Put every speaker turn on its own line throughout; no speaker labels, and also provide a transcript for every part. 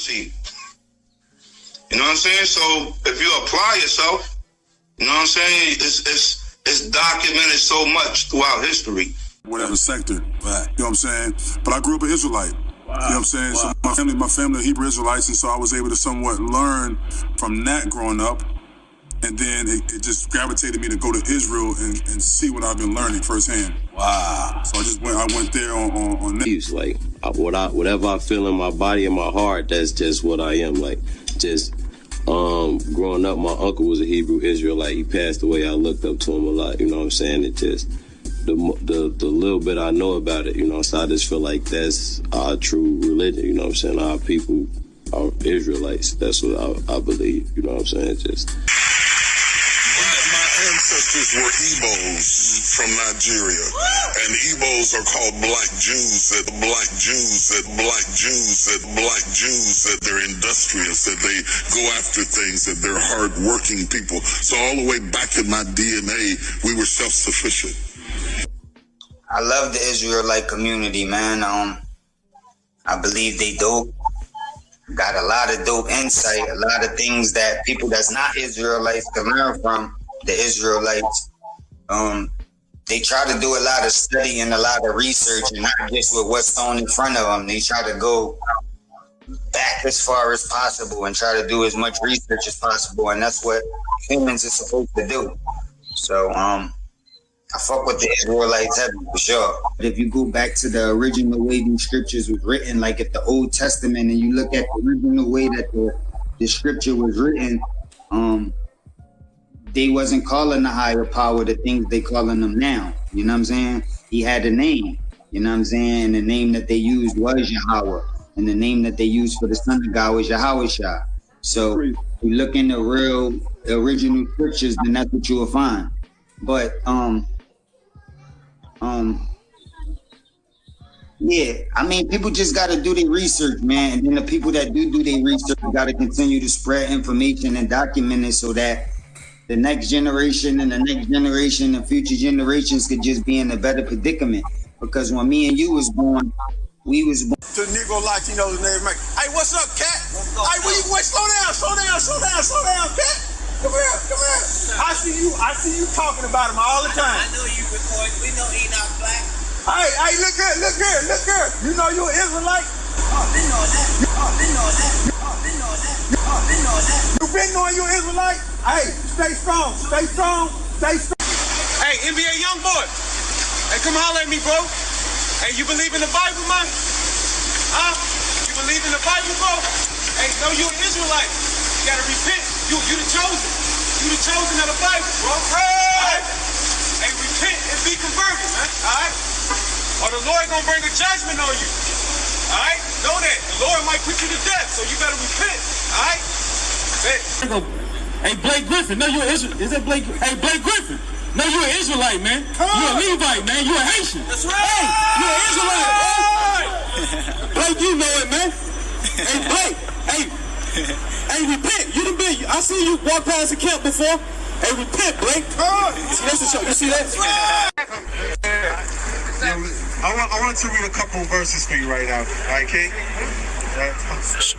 supremacy. You know what I'm saying? So if you apply yourself, you know what I'm saying? It's documented so much throughout history.
Whatever sector, right. You know what I'm saying? But I grew up an Israelite. Wow. You know what I'm saying? Wow. So my family are Hebrew Israelites, and so I was able to somewhat learn from that growing up. And then it just gravitated me to go to Israel and see what I've been learning firsthand. Wow. So I went there on that.
Like, whatever I feel in my body and my heart, that's just what I am. Like, just growing up, my uncle was a Hebrew Israelite. He passed away. I looked up to him a lot. You know what I'm saying? It just, the little bit I know about it, you know, so I just feel like that's our true religion. You know what I'm saying? Our people are Israelites. That's what I believe. You know what I'm saying? Just...
ancestors were Igbos from Nigeria, and Igbos are called black Jews. That they're industrious, that they go after things, that they're hard-working people. So all the way back in my DNA, we were self-sufficient.
I love the Israelite community, man. I believe they dope. Got a lot of dope insight, a lot of things that people that's not Israelites can learn from the Israelites. They try to do a lot of study and a lot of research, and not just with what's thrown in front of them. They try to go back as far as possible and try to do as much research as possible, and that's what humans are supposed to do. So I fuck with the Israelites heavy for sure. But if you go back to the original way these scriptures was written, like at the Old Testament, and you look at the original way that the scripture was written, they wasn't calling the higher power the things they calling them now. You know what I'm saying? He had a name. You know what I'm saying? And the name that they used was Yahweh. And the name that they used for the Son of God was Yahweh. So if you look in the original scriptures, then that's what you will find. But yeah, I mean, people just got to do their research, man. And then the people that do their research got to continue to spread information and document it so that the next generation and the next generation and future generations could just be in a better predicament. Because when me and you was born, we was born.
To Negro Latinos and everything. Hey, what's up, cat? Hey, wait, slow down, cat. Come here. I see you talking about him all the time.
I know you record. We know he not black.
Hey, look here. You know you an Israelite?
Been on that.
You been knowing you an Israelite? Hey, stay strong. Hey, NBA Youngboy. Hey, come holler at me, bro. Hey, you believe in the Bible, man? Huh? You believe in the Bible, bro? Hey, no, you an Israelite. You gotta repent. You the chosen. You the chosen of the Bible, bro. Right? Hey, repent and be converted, man. All right? Or the Lord gonna bring a judgment on you. All right? Know that. The Lord might put you to death, so you better repent. All right?
Hey, Blake Griffin. No, you're an Israelite. Is that Blake? Hey, Blake Griffin. No, you're an Israelite, man. You're a Levite, man. You're a Haitian.
That's right.
Hey, you're an Israelite, man. Blake, you know it, man. Hey, Blake. Hey, repent. You done been. I seen you walk past the camp before. Hey, repent, Blake. See, that's the show. You see that?
I want to read a couple verses for you right now. All right, King?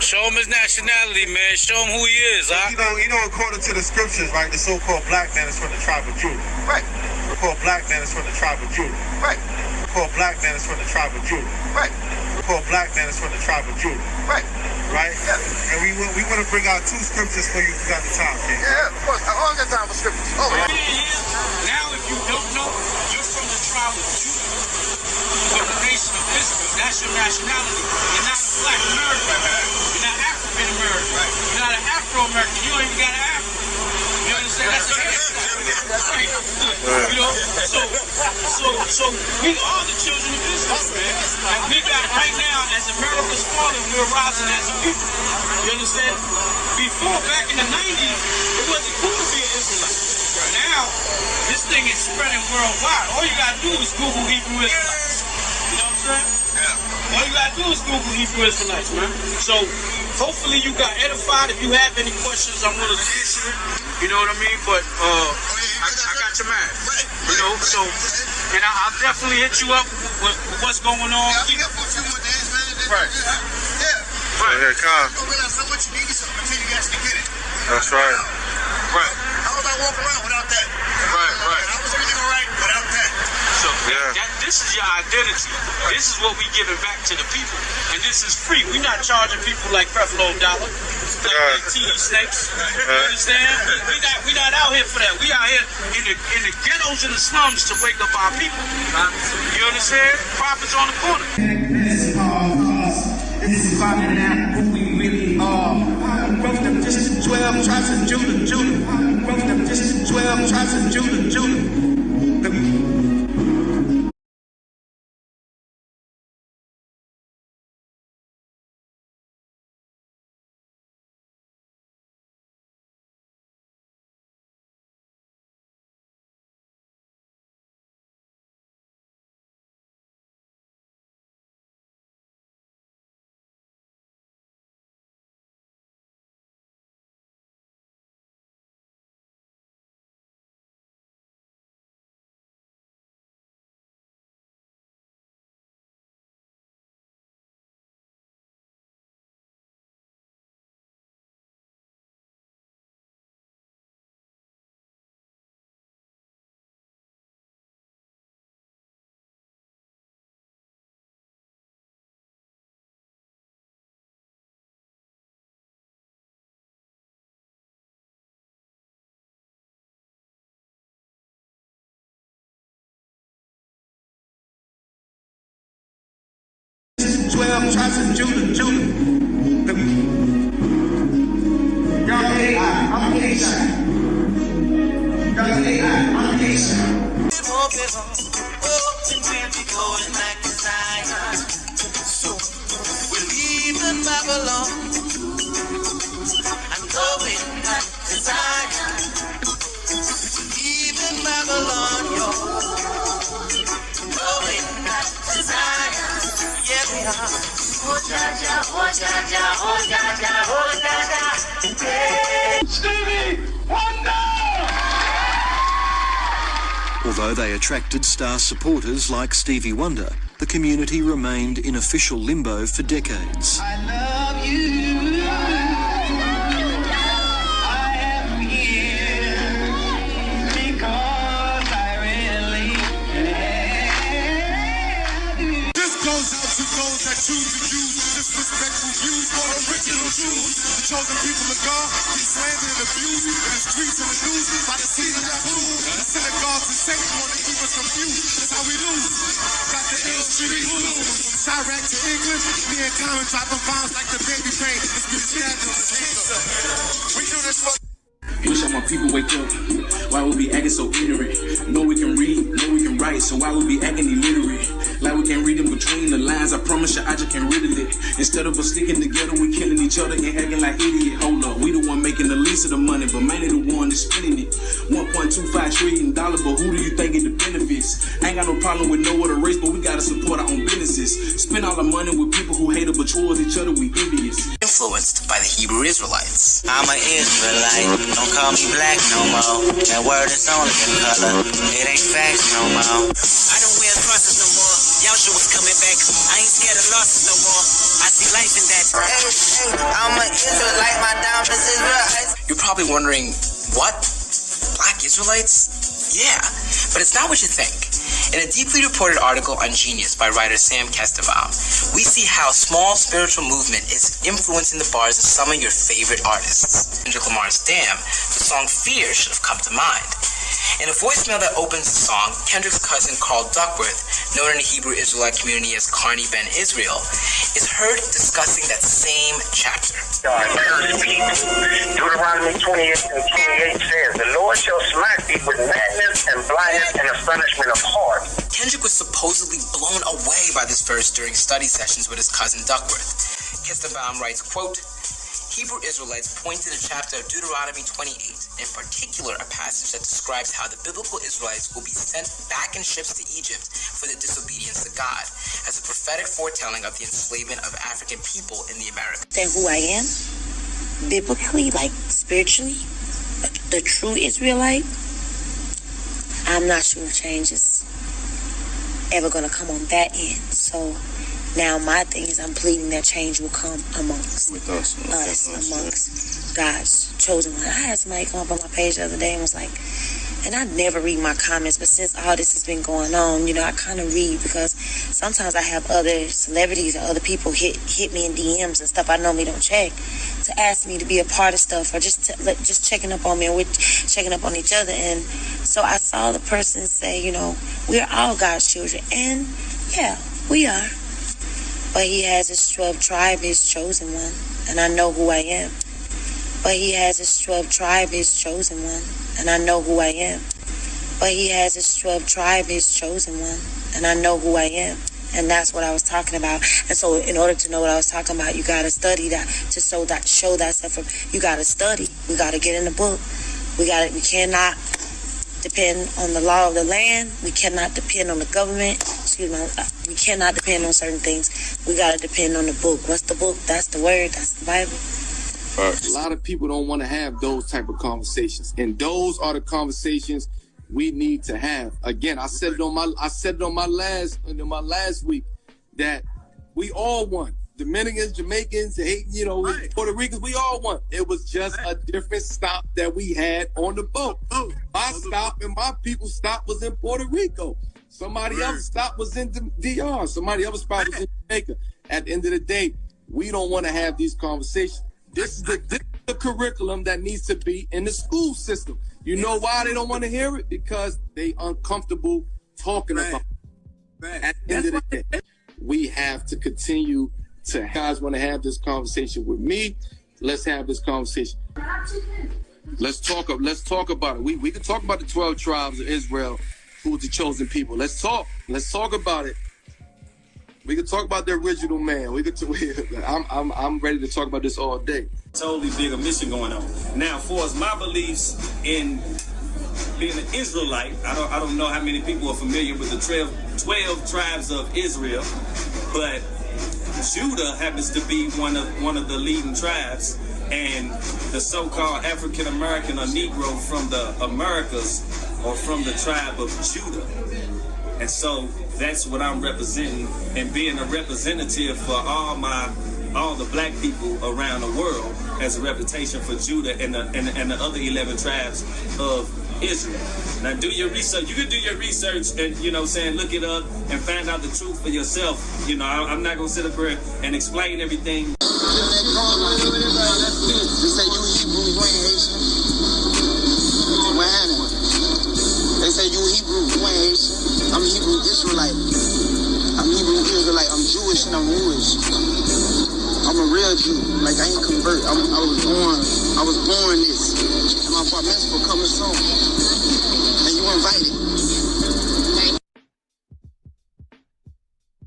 Show him his nationality, man. Show him who he is, huh?
You know, according to the scriptures, right, the so-called black man is from the tribe of Judah.
Right.
The so-called black man is from the tribe of Judah.
Right.
The so-called black man is from the tribe of Judah.
Right.
The so-called black man is from the tribe of Judah.
Right.
Right? Yeah. And we want to bring out two scriptures for you if you got the time, King.
Yeah, of course. I always got time for scriptures. Oh,
right.
Now, if you don't know, you're from the tribe of Judah. From the nation of Israel. That's your nationality. You're not a black American. You're not African American. Right. You're not an Afro-American. You don't even got an Afro. You understand? That's a right. You know? So we are the children of Israel, man. And we got right now, as America's falling, we're rising as a people. You understand? Before, back in the 90s, it wasn't cool to be an Israelite. Now, this thing is spreading worldwide. All you gotta do is Google Hebrew Israelites. You know what I'm saying? Yeah. All you gotta do is Google Hebrew Israelites, man. So, hopefully you got edified. If you have any questions, I'm gonna answer it. You know what I mean? But, I got your man. You know, so, and I'll definitely hit you up with what's going on.
Yeah, I'll be here for a few more days, man.
Right.
Yeah.
Right.
Here it comes.
You don't realize how much you need something until you actually get it.
That's right.
Right. How was I walking around without that?
Right.
I was everything all right without that.
So this is your identity. This is what we giving back to the people, and this is free. We're not charging people like Creflo Dollar, like TD Snakes. You understand? We not out here for that. We out here in the ghettos and the slums to wake up our people. You understand? Profits on the corner.
This is finding out who we really are. Broke them just 12 tribes of Judah. Broke them just 12 tribes of Judah. Tribes of Judah. Y'all AI, I'm AI. Y'all AI, I'm AI.
We're leaving Babylon. I'm going back to Zion. Leaving Babylon, yo. Going back to Zion. Yeah, we are. Oh, Jaja, oh, Jaja, oh, Jaja, oh, Jaja. Yeah.
Stevie Wonder!
Although they attracted star supporters like Stevie Wonder, the community remained in official limbo for decades.
I love you. I am here because I really care.
This goes out to those that choose to use disrespectful views for original Jews. The chosen people of God get slandered and abused in the streets and the news by the season of food. The synagogues and Satan want to keep us confused. That's how we lose. Got the ill street blues. From Chirac to England, me and Common dropping bombs like the baby pain. It's been stabbed in the cancer. We do this for.
Wish all my people wake up. Why we be acting so ignorant? Know we can read, know we can write, so why we be acting illiterate? Like we can read in between the lines. I promise you I just can riddle it. Instead of us sticking together, we killing each other and acting like idiot. Hold up, we the one making the least of the money, but man they the one that's spending it. $1.25 trillion, but who do you think get the benefits? I ain't got no problem with no other race, but we gotta support our own businesses. Spend all the money with people who hate us, but towards each other we envious.
Influenced by the Hebrew Israelites. I'm an Israelite. Don't call me black no more. That word is only a color. It ain't facts no more. I don't wear crosses no more. Yahshua was coming back. I ain't scared of losses no more. I see life in that. Hey, I'm an Israelite. My diamonds Israelites. You're probably wondering, what? Black Israelites? Yeah, but it's not what you think. In a deeply reported article on Genius by writer Sam Kestenbaum, we see how small spiritual movement is influencing the bars of some of your favorite artists. Kendrick Lamar's Damn, the song Fear should have come to mind. In a voicemail that opens the song, Kendrick's cousin Carl Duckworth, known in the Hebrew Israelite community as Carney Ben Israel, is heard discussing that same chapter.
God curse people. Deuteronomy 28 and 28 says, the Lord shall smite thee with madness and blindness and astonishment of heart.
Kendrick was supposedly blown away by this verse during study sessions with his cousin Duckworth. Kestenbaum writes, quote, Hebrew Israelites point to the chapter of Deuteronomy 28, in particular a passage that describes how the biblical Israelites will be sent back in ships to Egypt for their disobedience to God, as a prophetic foretelling of the enslavement of African people in the Americas.
Than who I am, biblically, like spiritually, the true Israelite, I'm not sure if change is ever going to come on that end. So Now my thing is I'm pleading that change will come amongst
With us.
amongst God's chosen one. I had somebody come up on my page the other day and was like, and I never read my comments, but since all this has been going on, you know, I kind of read because sometimes I have other celebrities or other people hit me in DMs and stuff I normally don't check to ask me to be a part of stuff or just checking up on me, and we're checking up on each other. And so I saw the person say, you know, we're all God's children, and yeah, we are. But he has his 12 tribe, his chosen one, and I know who I am. But he has his 12 tribe, his chosen one, and I know who I am. But he has his 12 tribe, his chosen one, and I know who I am. And that's what I was talking about. And so in order to know what I was talking about, you got to study that, to show that stuff. You got to study. We got to get in the book. We cannot depend on the law of the land. We cannot depend on the government. We cannot depend on certain things. We got to depend on the book. What's the book? That's the word. That's the Bible.
A lot of people don't want to have those type of conversations, and those are the conversations we need to have. Again, I said it on my last week that we all won. Dominicans, Jamaicans, Puerto Ricans, we all won. It was just a different stop that we had on the boat. My stop and my people's stop was in Puerto Rico. Somebody else's stop was in DR. Somebody else's spot was in Jamaica. At the end of the day, we don't want to have these conversations. This is the curriculum that needs to be in the school system. You know why they don't want to hear it? Because they uncomfortable talking about it. At the end of the day, we have to continue to. You guys want to have this conversation with me? Let's have this conversation. Let's talk about it. We can talk about the 12 tribes of Israel, who's the chosen people. Let's talk about it. We can talk about the original man. I'm ready to talk about this all day.
Totally bigger mission going on. Now, for as my beliefs in being an Israelite, I don't know how many people are familiar with the 12 tribes of Israel, but Judah happens to be one of the leading tribes, and the so-called African American or Negro from the Americas or from the tribe of Judah. And so that's what I'm representing, and being a representative for all the black people around the world as a reputation for Judah and the other 11 tribes of Israel. Now do your research. You can do your research and, look it up and find out the truth for yourself. I'm not going to sit up here and explain everything.
They say you Hebrew, you ain't Haitian. What happened? They say you Hebrew, you ain't Haitian. I'm Hebrew Israelite. I'm Hebrew Israelite. I'm Jewish and I'm Jewish. I'm a real Jew. Like, I ain't convert. I was born this. And my bar mitzvah coming soon. And you invited.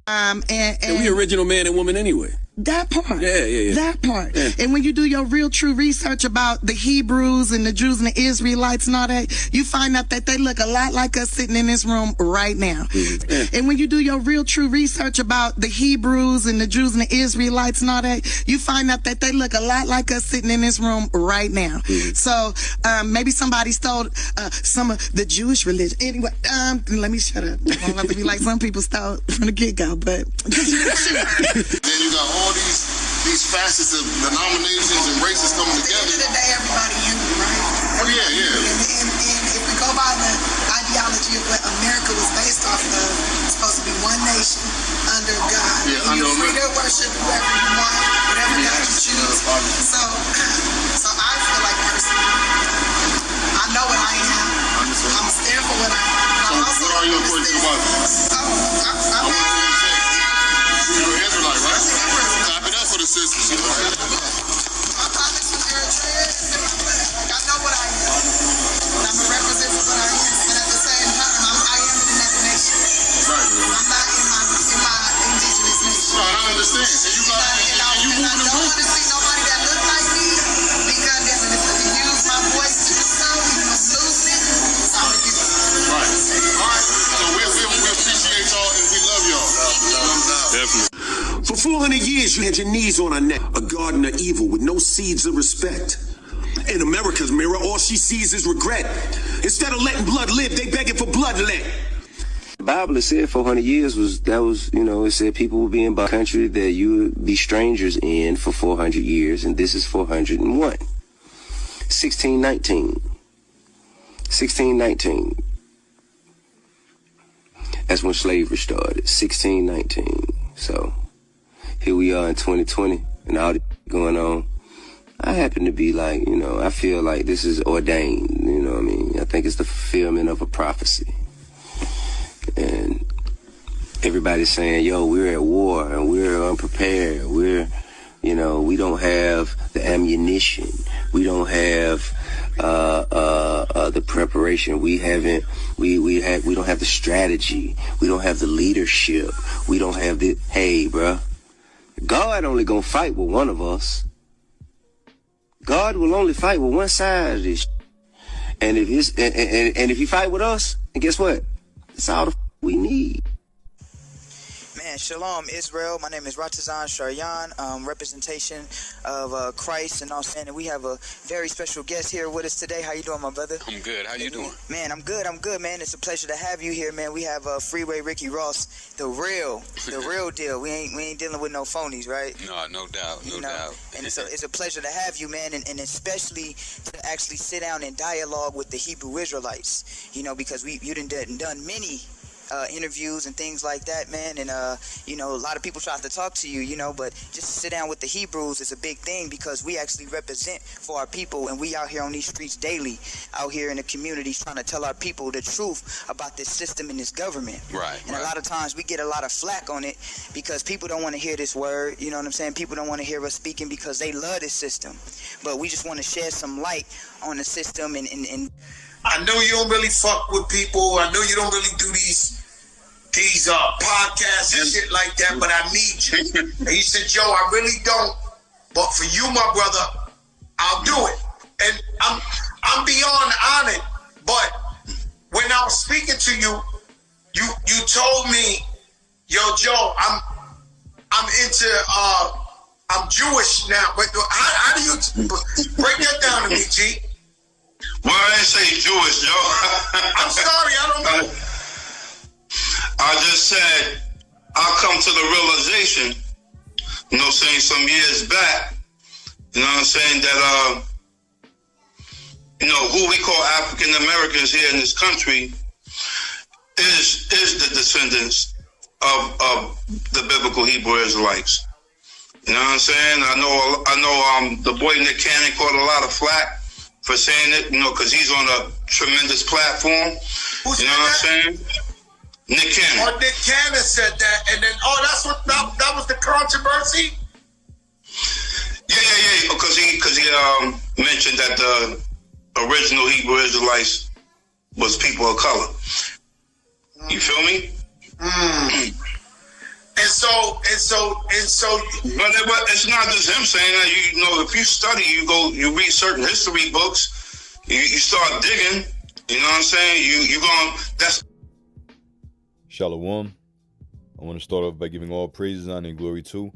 And we original man and woman anyway.
That part.
Yeah.
That part.
Yeah.
And when you do your real true research about the Hebrews and the Jews and the Israelites and all that, you find out that they look a lot like us sitting in this room right now.
Mm-hmm. Yeah.
And when you do your real true research about the Hebrews and the Jews and the Israelites and all that, you find out that they look a lot like us sitting in this room right now.
Mm-hmm.
So maybe somebody stole some of the Jewish religion. Anyway, let me shut up. I don't have to be like some people stole from the get-go, but
Then you got all these facets of denominations and races coming together.
At the end of the day, everybody human, right?
Oh, yeah.
And if we go by the ideology of what America was based off of, it's supposed to be one nation under God.
Yeah,
and you're free to worship whoever you want, whatever God you choose. So I feel like personally, I know what I am. I'm stand for what I am.
So what are you according to the Bible? You're an Israelite, right? Clap it up for the sisters.
My politics was Eritrea. Like, I know what I am. And I'm a representative of what I am. But at the same time, I am in another nation.
Right.
I'm not in my indigenous nation.
Right, I understand. And you
I don't want to see nobody that look like me be condemned. And if you use my voice to do so, you must lose it. It's all you.
Right. All right. So we appreciate y'all and we love y'all.
Definitely. For 400 years, you had your knees on her neck, a garden of evil with no seeds of respect. In America's mirror, all she sees is regret. Instead of letting blood live, they begging for bloodlet.
Bible, it said 400 years it said people would be in a country that you would be strangers in for 400 years, and this is 401. 1619. That's when slavery started, 1619. So here we are in 2020, and all this going on. I happen to be like, I feel like this is ordained, you know what I mean? I think it's the fulfillment of a prophecy. And everybody's saying, yo, we're at war and we're unprepared. We don't have the ammunition. We don't have the preparation. We don't have the strategy. We don't have the leadership. We don't have the, hey, bruh, God only gonna fight with one of us. God will only fight with one side of this. And if he fight with us, and guess what? That's all the we need.
Man, shalom, Israel. My name is Ratazan Sharyan, representation of Christ, and all saying that we have a very special guest here with us today. How you doing, my brother?
I'm good. How you doing?
Man, I'm good, man. It's a pleasure to have you here, man. We have Freeway Ricky Ross, the real deal. We ain't dealing with no phonies, right?
No doubt, no doubt.
And it's a pleasure to have you, man, and especially to actually sit down and dialogue with the Hebrew Israelites, because you done many interviews and things like that, man, and a lot of people try to talk to you, but just to sit down with the Hebrews is a big thing, because we actually represent for our people, and we out here on these streets daily, out here in the communities, trying to tell our people the truth about this system and this government.
Right.
And a lot of times we get a lot of flack on it because people don't want to hear this word, you know what I'm saying? People don't want to hear us speaking because they love this system, but we just want to shed some light on the system. And
I know you don't really fuck with people. I know you don't really do these podcasts and shit like that, but I need you. And he said, Joe, I really don't, but for you, my brother, I'll do it. And I'm beyond honored, but when I was speaking to you, you told me, yo, Joe, I'm into I'm Jewish now, but how do you break that down to me, G?
Well, I didn't say Jewish, Joe.
I'm sorry, I don't know.
I just said I'll come to the realization, saying some years back, that who we call African Americans here in this country is the descendants of the biblical Hebrew Israelites. You know what I'm saying? I know the boy Nick Cannon caught a lot of flack for saying it, because he's on a tremendous platform.
Who's
you know what I'm saying? Nick Cannon.
Oh, Nick Cannon said that, and then that was the controversy.
Yeah, because he mentioned that the original Hebrew Israelites was people of color. You feel me?
And so.
But it's not just him saying that. If you study, you read certain history books, you start digging. You know what I'm saying? That's.
Shalom. I want to start off by giving all praises, honor, and glory to